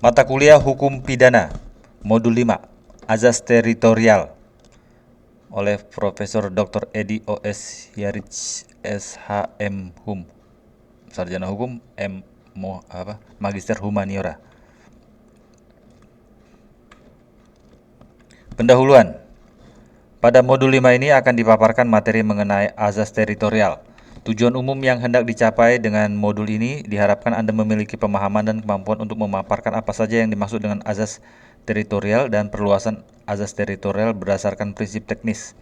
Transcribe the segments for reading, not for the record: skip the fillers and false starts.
Mata kuliah Hukum Pidana, Modul 5, Azas Teritorial, oleh Profesor Dr. Edi O.S. Yarich S.H.M. Hum, Sarjana Hukum, Magister Humaniora. Pendahuluan. Pada modul 5 ini akan dipaparkan materi mengenai azas teritorial. Tujuan umum yang hendak dicapai dengan modul ini diharapkan Anda memiliki pemahaman dan kemampuan untuk memaparkan apa saja yang dimaksud dengan azas teritorial dan perluasan azas teritorial berdasarkan prinsip teknis,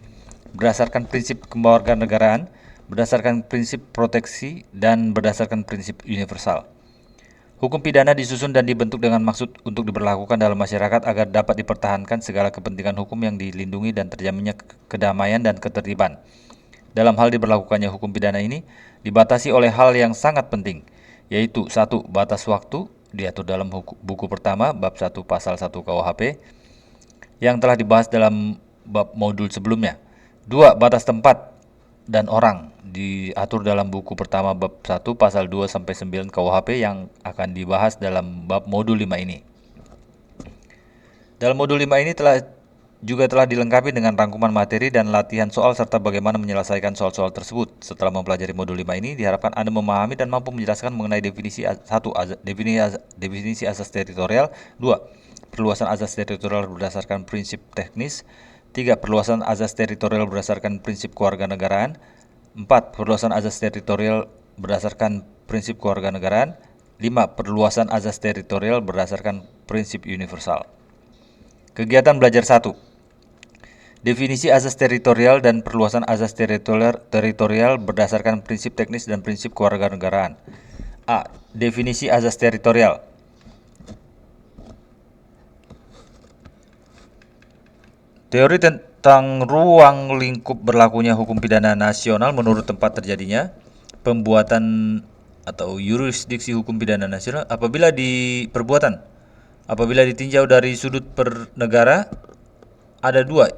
berdasarkan prinsip kewarganegaraan, berdasarkan prinsip proteksi, dan berdasarkan prinsip universal. Hukum pidana disusun dan dibentuk dengan maksud untuk diberlakukan dalam masyarakat agar dapat dipertahankan segala kepentingan hukum yang dilindungi dan terjaminnya kedamaian dan ketertiban. Dalam hal diberlakukannya hukum pidana ini dibatasi oleh hal yang sangat penting, yaitu 1. Batas waktu diatur dalam buku pertama bab 1 pasal 1 KUHP yang telah dibahas dalam bab modul sebelumnya. 2. Batas tempat dan orang diatur dalam buku pertama bab 1 pasal 2 sampai 9 KUHP yang akan dibahas dalam bab modul 5 ini. Dalam modul 5 ini telah dilengkapi dengan rangkuman materi dan latihan soal serta bagaimana menyelesaikan soal-soal tersebut. Setelah mempelajari modul 5 ini, diharapkan Anda memahami dan mampu menjelaskan mengenai definisi 1. Definisi asas teritorial. 2. Perluasan asas teritorial berdasarkan prinsip teknis. 3. Perluasan asas teritorial berdasarkan prinsip kewarganegaraan. 4. Perluasan asas teritorial berdasarkan prinsip kewarganegaraan. 5. Perluasan asas teritorial berdasarkan prinsip universal. Kegiatan belajar 1. Definisi asas teritorial dan perluasan asas teritorial berdasarkan prinsip teknis dan prinsip kewarganegaraan. A. Definisi asas teritorial. Teori tentang ruang lingkup berlakunya hukum pidana nasional menurut tempat terjadinya pembuatan atau yurisdiksi hukum pidana nasional apabila ditinjau dari sudut negara ada dua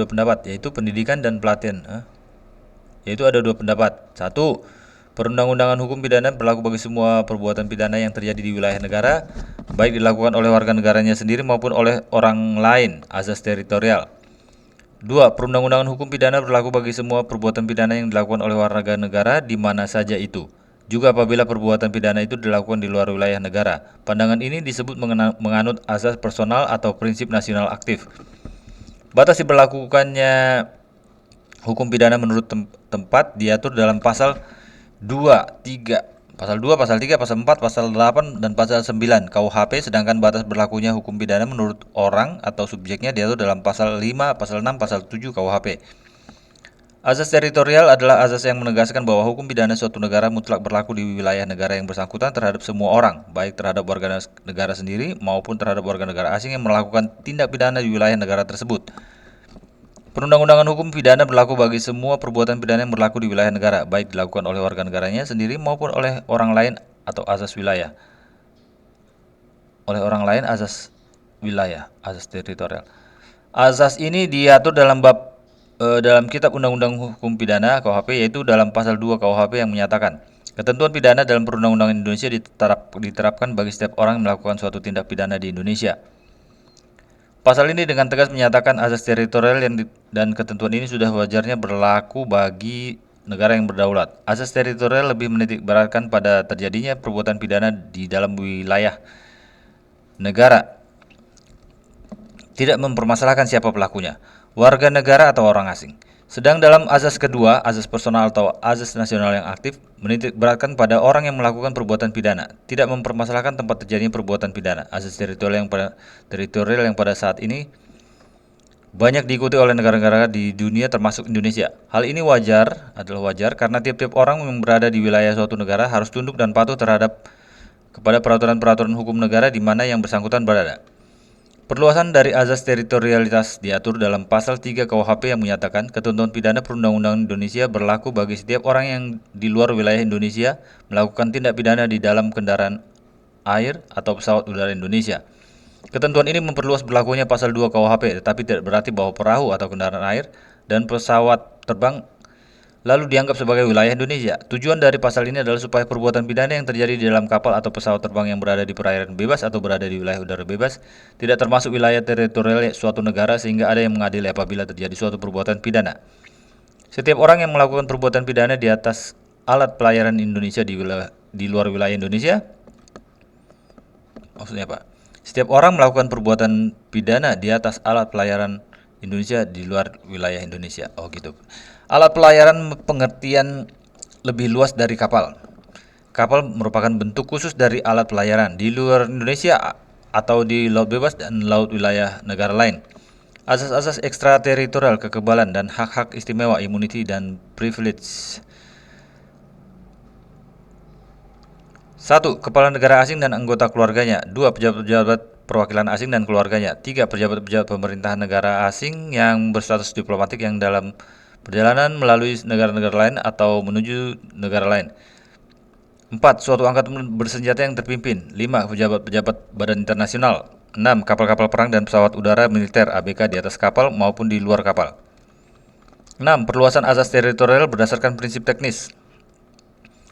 pendapat, yaitu pendidikan dan pelatihan. Ada dua pendapat. 1. Perundang-undangan hukum pidana berlaku bagi semua perbuatan pidana yang terjadi di wilayah negara, baik dilakukan oleh warga negaranya sendiri maupun oleh orang lain, azas teritorial. 2. Perundang-undangan hukum pidana berlaku bagi semua perbuatan pidana yang dilakukan oleh warga negara di mana saja itu, juga apabila perbuatan pidana itu dilakukan di luar wilayah negara. Pandangan ini disebut menganut asas personal atau prinsip nasional aktif. Batas diberlakukannya hukum pidana menurut tempat diatur dalam pasal 2, 3, pasal 2, pasal 3, pasal 4, pasal 8, dan pasal 9 KUHP, sedangkan batas berlakunya hukum pidana menurut orang atau subjeknya diatur dalam pasal 5, pasal 6, pasal 7 KUHP. Azas teritorial adalah azas yang menegaskan bahwa hukum pidana suatu negara mutlak berlaku di wilayah negara yang bersangkutan terhadap semua orang, baik terhadap warga negara sendiri maupun terhadap warga negara asing yang melakukan tindak pidana di wilayah negara tersebut. Perundang-undangan hukum pidana berlaku bagi semua perbuatan pidana yang berlaku di wilayah negara, baik dilakukan oleh warga negaranya sendiri maupun oleh orang lain atau azas wilayah. Azas teritorial. Azas ini diatur dalam dalam Kitab Undang-Undang Hukum Pidana KUHP, yaitu dalam pasal 2 KUHP yang menyatakan ketentuan pidana dalam perundang-undangan Indonesia diterapkan bagi setiap orang yang melakukan suatu tindak pidana di Indonesia. Pasal ini dengan tegas menyatakan azas teritorial dan ketentuan ini sudah wajarnya berlaku bagi negara yang berdaulat. Azas teritorial lebih menitikberatkan pada terjadinya perbuatan pidana di dalam wilayah negara, tidak mempermasalahkan siapa pelakunya, warga negara atau orang asing. Sedang dalam azas kedua, azas personal atau azas nasional yang aktif, menitikberatkan pada orang yang melakukan perbuatan pidana, tidak mempermasalahkan tempat terjadinya perbuatan pidana. Azas teritorial yang pada saat ini banyak diikuti oleh negara-negara di dunia termasuk Indonesia. Hal ini adalah wajar karena tiap-tiap orang yang berada di wilayah suatu negara harus tunduk dan patuh kepada peraturan-peraturan hukum negara di mana yang bersangkutan berada. Perluasan dari azas teritorialitas diatur dalam pasal 3 KUHP yang menyatakan ketentuan pidana perundang-undangan Indonesia berlaku bagi setiap orang yang di luar wilayah Indonesia melakukan tindak pidana di dalam kendaraan air atau pesawat udara Indonesia. Ketentuan ini memperluas berlakunya pasal 2 KUHP, tetapi tidak berarti bahwa perahu atau kendaraan air dan pesawat terbang lalu dianggap sebagai wilayah Indonesia. Tujuan dari pasal ini adalah supaya perbuatan pidana yang terjadi di dalam kapal atau pesawat terbang yang berada di perairan bebas atau berada di wilayah udara bebas tidak termasuk wilayah teritorial suatu negara sehingga ada yang mengadili apabila terjadi suatu perbuatan pidana. Setiap orang yang melakukan perbuatan pidana di atas alat pelayaran Indonesia di luar wilayah Indonesia, maksudnya apa? Setiap orang melakukan perbuatan pidana di atas alat pelayaran Indonesia di luar wilayah Indonesia. Oh gitu. Alat pelayaran pengertian lebih luas dari kapal. Kapal merupakan bentuk khusus dari alat pelayaran di luar Indonesia atau di laut bebas dan laut wilayah negara lain. Asas-asas ekstrateritorial, kekebalan dan hak-hak istimewa, immunity dan privilege. 1. Kepala negara asing dan anggota keluarganya. 2. Pejabat-pejabat perwakilan asing dan keluarganya. 3. Pejabat-pejabat pemerintahan negara asing yang berstatus diplomatik yang dalam perjalanan melalui negara-negara lain atau menuju negara lain. 4. Suatu angkatan bersenjata yang terpimpin. 5. Pejabat-pejabat badan internasional. 6. Kapal-kapal perang dan pesawat udara militer ABK di atas kapal maupun di luar kapal. 6. Perluasan asas teritorial berdasarkan prinsip teknis.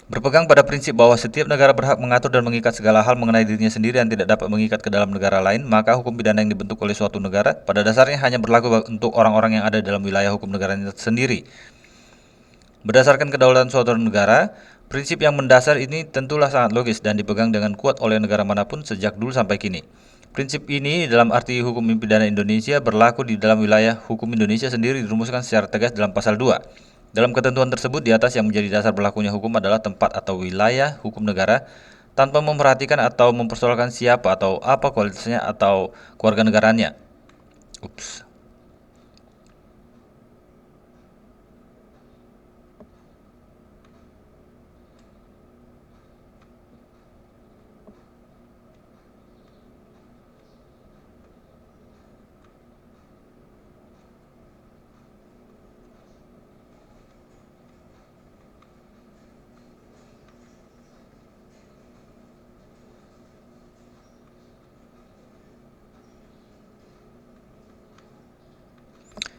Berpegang pada prinsip bahwa setiap negara berhak mengatur dan mengikat segala hal mengenai dirinya sendiri dan tidak dapat mengikat ke dalam negara lain, maka hukum pidana yang dibentuk oleh suatu negara pada dasarnya hanya berlaku untuk orang-orang yang ada dalam wilayah hukum negaranya sendiri. Berdasarkan kedaulatan suatu negara, prinsip yang mendasar ini tentulah sangat logis dan dipegang dengan kuat oleh negara manapun sejak dulu sampai kini. Prinsip ini dalam arti hukum pidana Indonesia berlaku di dalam wilayah hukum Indonesia sendiri dirumuskan secara tegas dalam pasal 2. Dalam ketentuan tersebut di atas yang menjadi dasar berlakunya hukum adalah tempat atau wilayah hukum negara tanpa memperhatikan atau mempersoalkan siapa atau apa kualitasnya atau keluarga negaranya. Ups.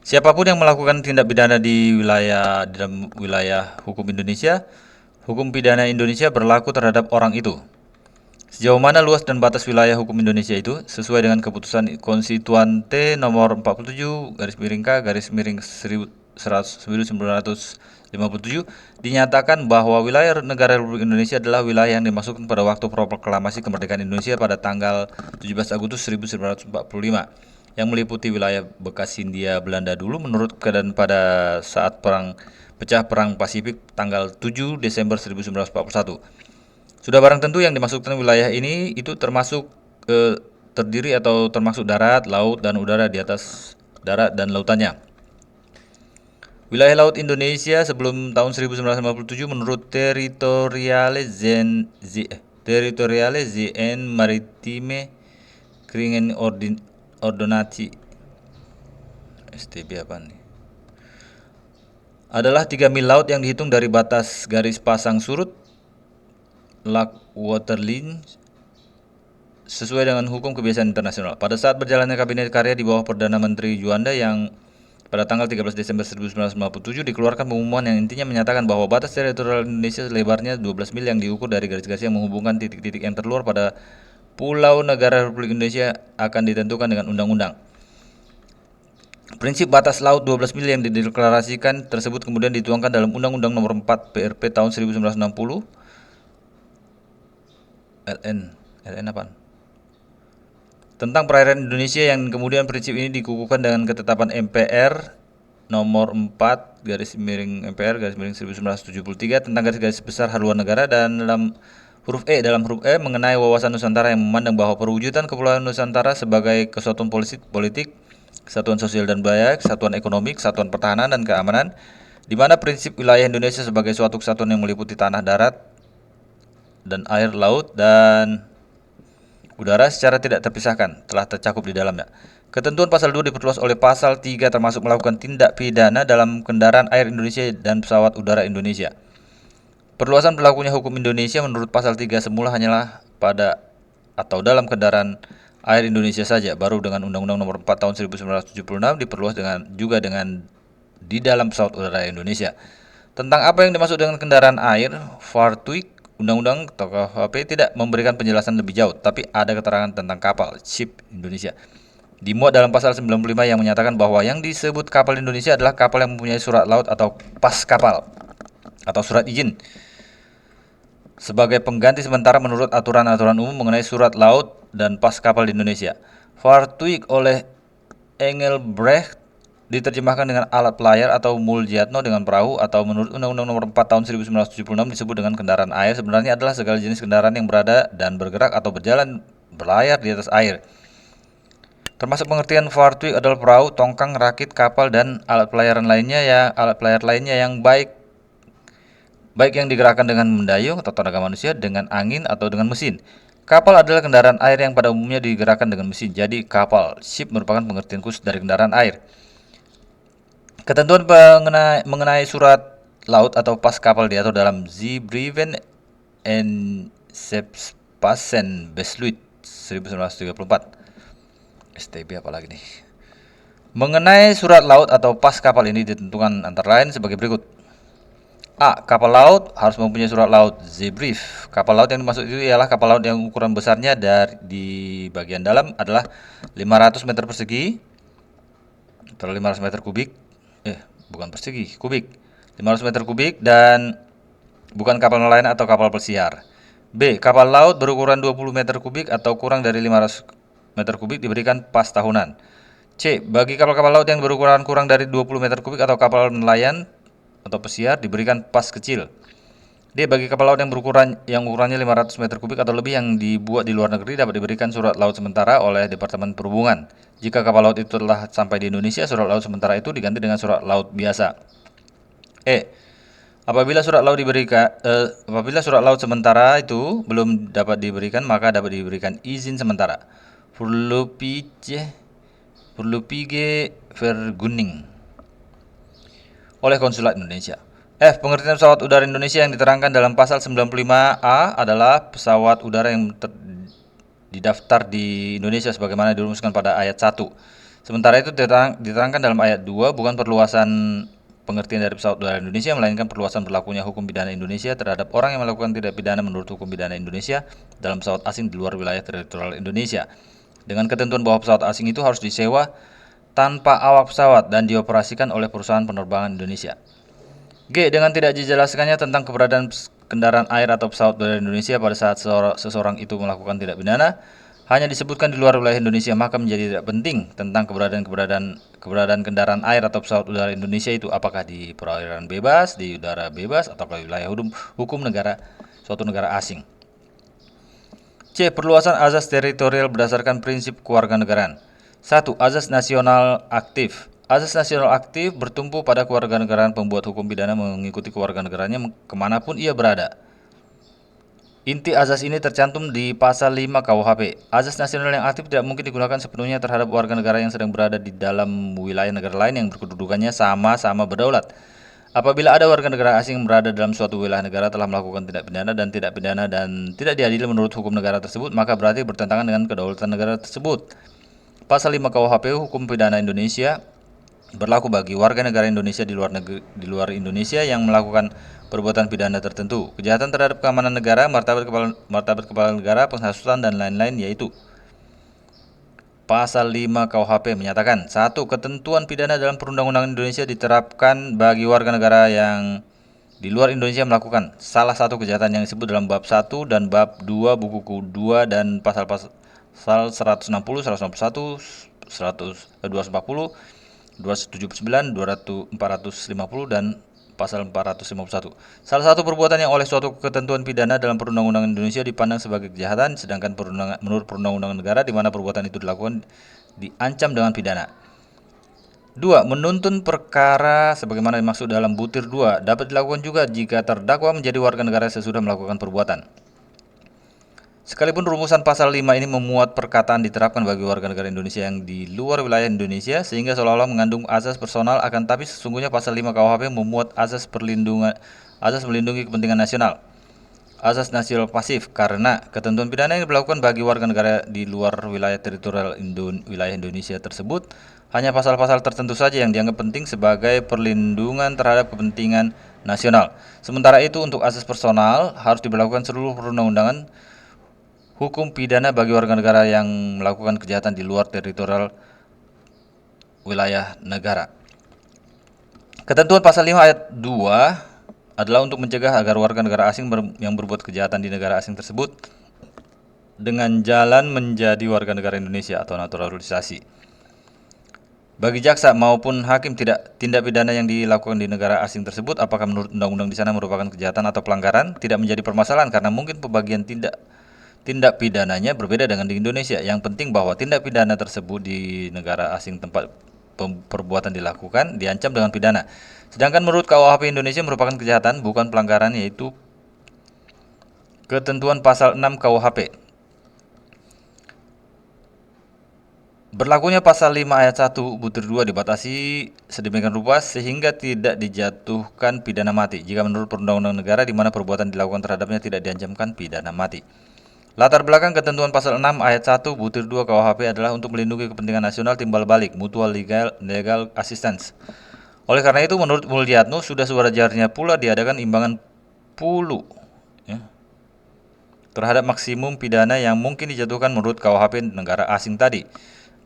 Siapapun yang melakukan tindak pidana dalam wilayah hukum Indonesia, hukum pidana Indonesia berlaku terhadap orang itu. Sejauh mana luas dan batas wilayah hukum Indonesia itu sesuai dengan keputusan Konstituante nomor 47 garis miring K garis miring 1957 dinyatakan bahwa wilayah negara Republik Indonesia adalah wilayah yang dimasukkan pada waktu proklamasi kemerdekaan Indonesia pada tanggal 17 Agustus 1945 yang meliputi wilayah bekas Hindia Belanda dulu menurut keadaan pada saat pecah perang Pasifik tanggal 7 Desember 1941. Sudah barang tentu yang dimasukkan wilayah ini itu termasuk terdiri atau termasuk darat, laut, dan udara di atas darat dan lautannya. Wilayah laut Indonesia sebelum tahun 1957 menurut Territoriale ZN Maritime Kringen Ordonansi STB apa nih? Adalah 3 mil laut yang dihitung dari batas garis pasang surut Lac Waterline sesuai dengan hukum kebiasaan internasional. Pada saat berjalannya kabinet karya di bawah Perdana Menteri Juanda yang pada tanggal 13 Desember 1957 dikeluarkan pengumuman yang intinya menyatakan bahwa batas teritorial Indonesia lebarnya 12 mil yang diukur dari garis-garis yang menghubungkan titik-titik yang terluar pada pulau negara Republik Indonesia akan ditentukan dengan undang-undang. Prinsip batas laut 12 mil yang dideklarasikan tersebut kemudian dituangkan dalam Undang-Undang Nomor 4 PRP tahun 1960 LN apa? Tentang perairan Indonesia yang kemudian prinsip ini dikukuhkan dengan ketetapan MPR Nomor 4 garis miring MPR garis miring 1973 tentang garis-garis besar haluan negara dan dalam huruf E mengenai wawasan Nusantara yang memandang bahwa perwujudan Kepulauan Nusantara sebagai kesatuan politik, kesatuan sosial dan budaya, kesatuan ekonomi, kesatuan pertahanan dan keamanan, di mana prinsip wilayah Indonesia sebagai suatu kesatuan yang meliputi tanah, darat, dan air, laut, dan udara secara tidak terpisahkan telah tercakup di dalamnya. Ketentuan pasal 2 diperluas oleh pasal 3 termasuk melakukan tindak pidana dalam kendaraan air Indonesia dan pesawat udara Indonesia. Perluasan berlakunya hukum Indonesia menurut pasal 3 semula hanyalah pada atau dalam kendaraan air Indonesia saja, baru dengan Undang-Undang Nomor 4 Tahun 1976 diperluas dengan di dalam pesawat udara Indonesia. Tentang apa yang dimaksud dengan kendaraan air, Vaartuig, Undang-Undang atau KUHP tidak memberikan penjelasan lebih jauh, tapi ada keterangan tentang kapal, ship Indonesia. Dimuat dalam pasal 95 yang menyatakan bahwa yang disebut kapal Indonesia adalah kapal yang mempunyai surat laut atau pas kapal atau surat izin sebagai pengganti sementara menurut aturan-aturan umum mengenai surat laut dan pas kapal di Indonesia. Vaartuig oleh Engelbrecht diterjemahkan dengan alat pelayar atau muljatno dengan perahu, atau menurut Undang-Undang Nomor 4 Tahun 1976 disebut dengan kendaraan air sebenarnya adalah segala jenis kendaraan yang berada dan bergerak atau berjalan berlayar di atas air. Termasuk pengertian Vaartuig adalah perahu, tongkang, rakit, kapal, dan alat pelayar lainnya yang baik yang digerakkan dengan mendayung atau tenaga manusia, dengan angin atau dengan mesin. Kapal adalah kendaraan air yang pada umumnya digerakkan dengan mesin. Jadi kapal, ship merupakan pengertian khusus dari kendaraan air. Ketentuan mengenai surat laut atau pas kapal diatur dalam Zeebrieven en Scheepspassen Besluit 1934. STB apalagi nih. Mengenai surat laut atau pas kapal ini ditentukan antara lain sebagai berikut. A. Kapal laut harus mempunyai surat laut Zeebrief. Kapal laut yang dimaksud itu ialah kapal laut yang ukuran besarnya di bagian dalam adalah 500 meter persegi atau 500 meter kubik. Bukan persegi, kubik. 500 meter kubik dan bukan kapal nelayan atau kapal pesiar. B. Kapal laut berukuran 20 meter kubik atau kurang dari 500 meter kubik diberikan pas tahunan. C. Bagi kapal-kapal laut yang berukuran kurang dari 20 meter kubik atau kapal nelayan atau pesiar diberikan pas kecil. D. Bagi kapal laut yang ukurannya 500 meter kubik atau lebih yang dibuat di luar negeri dapat diberikan surat laut sementara oleh Departemen Perhubungan. Jika kapal laut itu telah sampai di Indonesia, surat laut sementara itu diganti dengan surat laut biasa. E. Apabila surat laut sementara itu belum dapat diberikan, maka dapat diberikan izin sementara. Voorlopige vergunning oleh Konsulat Indonesia. F. Pengertian pesawat udara Indonesia yang diterangkan dalam pasal 95A adalah pesawat udara yang didaftar di Indonesia sebagaimana dirumuskan pada ayat 1. Sementara itu diterangkan dalam ayat 2 bukan perluasan pengertian dari pesawat udara Indonesia, melainkan perluasan berlakunya hukum pidana Indonesia terhadap orang yang melakukan tindak pidana menurut hukum pidana Indonesia dalam pesawat asing di luar wilayah teritorial Indonesia. Dengan ketentuan bahwa pesawat asing itu harus disewa tanpa awak pesawat dan dioperasikan oleh perusahaan penerbangan Indonesia. G. Dengan tidak dijelaskannya tentang keberadaan kendaraan air atau pesawat udara Indonesia pada saat seseorang itu melakukan tindak pidana, hanya disebutkan di luar wilayah Indonesia, maka menjadi tidak penting tentang keberadaan kendaraan air atau pesawat udara Indonesia itu apakah di perairan bebas, di udara bebas, atau di wilayah hukum suatu negara asing. C. Perluasan azas teritorial berdasarkan prinsip kewarganegaraan. 1. Azas nasional aktif. Azas nasional aktif bertumpu pada kewarganegaraan pembuat hukum pidana mengikuti kewarganegaraannya kemanapun ia berada. Inti azas ini tercantum di pasal 5 KUHP. Azas nasional yang aktif tidak mungkin digunakan sepenuhnya terhadap warga negara yang sedang berada di dalam wilayah negara lain yang berkedudukannya sama-sama berdaulat. Apabila ada warga negara asing yang berada dalam suatu wilayah negara telah melakukan tindak pidana dan tidak diadili menurut hukum negara tersebut, maka berarti bertentangan dengan kedaulatan negara tersebut. Pasal 5 KUHP Hukum Pidana Indonesia berlaku bagi warga negara Indonesia di luar Indonesia yang melakukan perbuatan pidana tertentu, kejahatan terhadap keamanan negara, martabat kepala negara, penghasutan dan lain-lain, yaitu Pasal 5 KUHP menyatakan 1. Ketentuan pidana dalam perundang-undangan Indonesia diterapkan bagi warga negara yang di luar Indonesia melakukan salah satu kejahatan yang disebut dalam bab 1 dan bab 2 buku 2 dan pasal 160, 161, 240, 279, 450 dan pasal 451. Salah satu perbuatan yang oleh suatu ketentuan pidana dalam perundang-undangan Indonesia dipandang sebagai kejahatan, sedangkan menurut perundang-undangan negara di mana perbuatan itu dilakukan diancam dengan pidana. 2. Menuntun perkara sebagaimana dimaksud dalam butir 2 dapat dilakukan juga jika terdakwa menjadi warga negara sesudah melakukan perbuatan. Sekalipun rumusan pasal 5 ini memuat perkataan diterapkan bagi warga negara Indonesia yang di luar wilayah Indonesia sehingga seolah-olah mengandung azas personal, akan tapi sesungguhnya pasal 5 KUHP memuat azas melindungi kepentingan nasional. Azas nasional pasif karena ketentuan pidana yang dilakukan bagi warga negara di luar wilayah teritorial wilayah Indonesia tersebut hanya pasal-pasal tertentu saja yang dianggap penting sebagai perlindungan terhadap kepentingan nasional. Sementara itu untuk asas personal harus diberlakukan seluruh perundang-undangan hukum pidana bagi warga negara yang melakukan kejahatan di luar teritorial wilayah negara. Ketentuan pasal 5 ayat 2 adalah untuk mencegah agar warga negara asing yang berbuat kejahatan di negara asing tersebut dengan jalan menjadi warga negara Indonesia atau naturalisasi. Bagi jaksa maupun hakim tindak pidana yang dilakukan di negara asing tersebut, apakah menurut undang-undang di sana merupakan kejahatan atau pelanggaran, tidak menjadi permasalahan karena mungkin pembagian tindak pidananya berbeda dengan di Indonesia. Yang penting bahwa tindak pidana tersebut di negara asing tempat perbuatan dilakukan diancam dengan pidana. Sedangkan menurut KUHP Indonesia merupakan kejahatan bukan pelanggaran, yaitu ketentuan pasal 6 KUHP. Berlakunya pasal 5 ayat 1 butir 2 dibatasi sedemikian rupa sehingga tidak dijatuhkan pidana mati jika menurut perundang-undangan negara di mana perbuatan dilakukan terhadapnya tidak diancamkan pidana mati. Latar belakang ketentuan pasal 6 ayat 1 butir 2 KUHP adalah untuk melindungi kepentingan nasional timbal balik mutual legal assistance. Oleh karena itu menurut Mulyatno sudah sewajarnya pula diadakan imbangan pulu terhadap maksimum pidana yang mungkin dijatuhkan menurut KUHP negara asing tadi.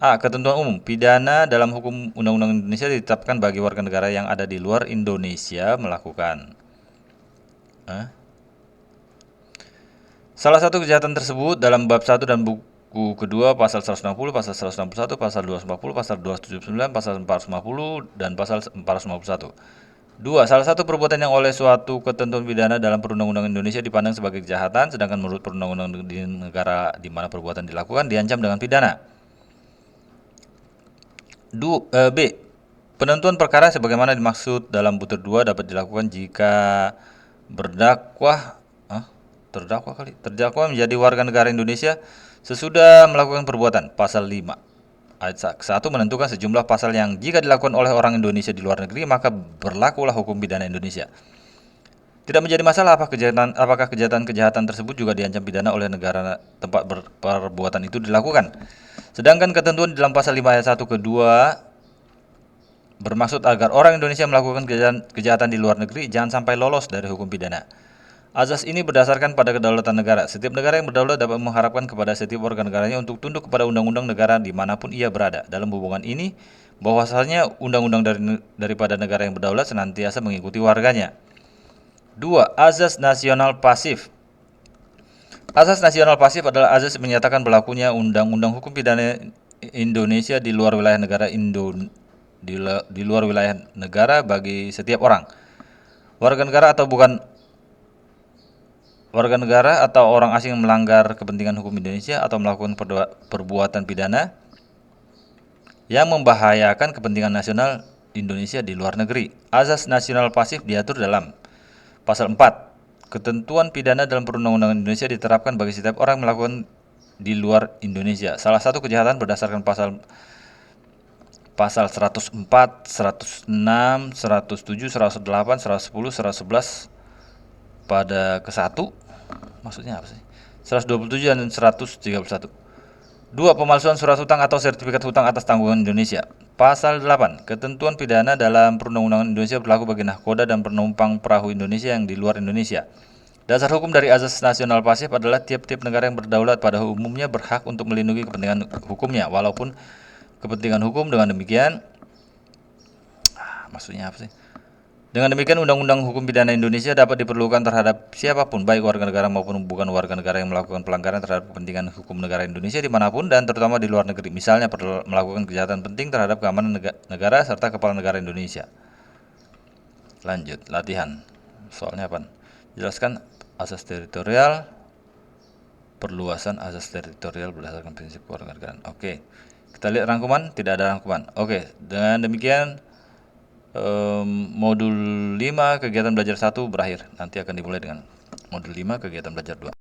A. Ketentuan umum. Pidana dalam hukum undang-undang Indonesia ditetapkan bagi warga negara yang ada di luar Indonesia melakukan. Salah satu kejahatan tersebut dalam bab 1 dan buku kedua pasal 160, pasal 161, pasal 250, pasal 279, pasal 450, dan pasal 451. 2. Salah satu perbuatan yang oleh suatu ketentuan pidana dalam perundang-undangan Indonesia dipandang sebagai kejahatan, sedangkan menurut perundang-undangan di negara di mana perbuatan dilakukan diancam dengan pidana. B. Penentuan perkara sebagaimana dimaksud dalam butir 2 dapat dilakukan jika terdakwa menjadi warga negara Indonesia sesudah melakukan perbuatan. Pasal 5 ayat 1 menentukan sejumlah pasal yang jika dilakukan oleh orang Indonesia di luar negeri maka berlakulah hukum pidana Indonesia. Tidak menjadi masalah apakah kejahatan tersebut juga diancam pidana oleh negara tempat perbuatan itu dilakukan. Sedangkan ketentuan dalam pasal 5 ayat 1 kedua bermaksud agar orang Indonesia melakukan kejahatan di luar negeri jangan sampai lolos dari hukum pidana. Azas ini berdasarkan pada kedaulatan negara. Setiap negara yang berdaulat dapat mengharapkan kepada setiap warga negaranya untuk tunduk kepada undang-undang negara dimanapun ia berada. Dalam hubungan ini, bahwasanya undang-undang daripada negara yang berdaulat senantiasa mengikuti warganya. 2. Azas nasional pasif. Azas nasional pasif adalah azas yang menyatakan berlakunya undang-undang hukum pidana Indonesia di luar wilayah negara di luar wilayah negara bagi setiap orang. Warga negara atau orang asing yang melanggar kepentingan hukum Indonesia atau melakukan perbuatan pidana yang membahayakan kepentingan nasional Indonesia di luar negeri. Azas nasional pasif diatur dalam pasal 4. Ketentuan pidana dalam perundang-undangan Indonesia diterapkan bagi setiap orang yang melakukan di luar Indonesia. Salah satu kejahatan berdasarkan pasal 104, 106, 107, 108, 110, 111 pada ke-1 maksudnya apa sih? 127 dan 131. 2. Pemalsuan surat hutang atau sertifikat hutang atas tanggungan Indonesia. Pasal 8. Ketentuan pidana dalam perundang-undangan Indonesia berlaku bagi nahkoda dan penumpang perahu Indonesia yang di luar Indonesia. Dasar hukum dari azas nasional pasif adalah tiap-tiap negara yang berdaulat pada umumnya berhak untuk melindungi kepentingan hukumnya, walaupun kepentingan hukum dengan demikian maksudnya apa sih? Dengan demikian, undang-undang hukum pidana Indonesia dapat diperlukan terhadap siapapun, baik warga negara maupun bukan warga negara yang melakukan pelanggaran terhadap kepentingan hukum negara Indonesia dimanapun dan terutama di luar negeri. Misalnya melakukan kejahatan penting terhadap keamanan negara serta kepala negara Indonesia. Lanjut, latihan. Soalnya apa? Jelaskan asas teritorial, perluasan asas teritorial berdasarkan prinsip kewarganegaraan. Oke, kita lihat rangkuman. Tidak ada rangkuman. Oke, dengan demikian modul 5 kegiatan belajar 1 berakhir. Nanti akan dimulai dengan modul 5 kegiatan belajar 2.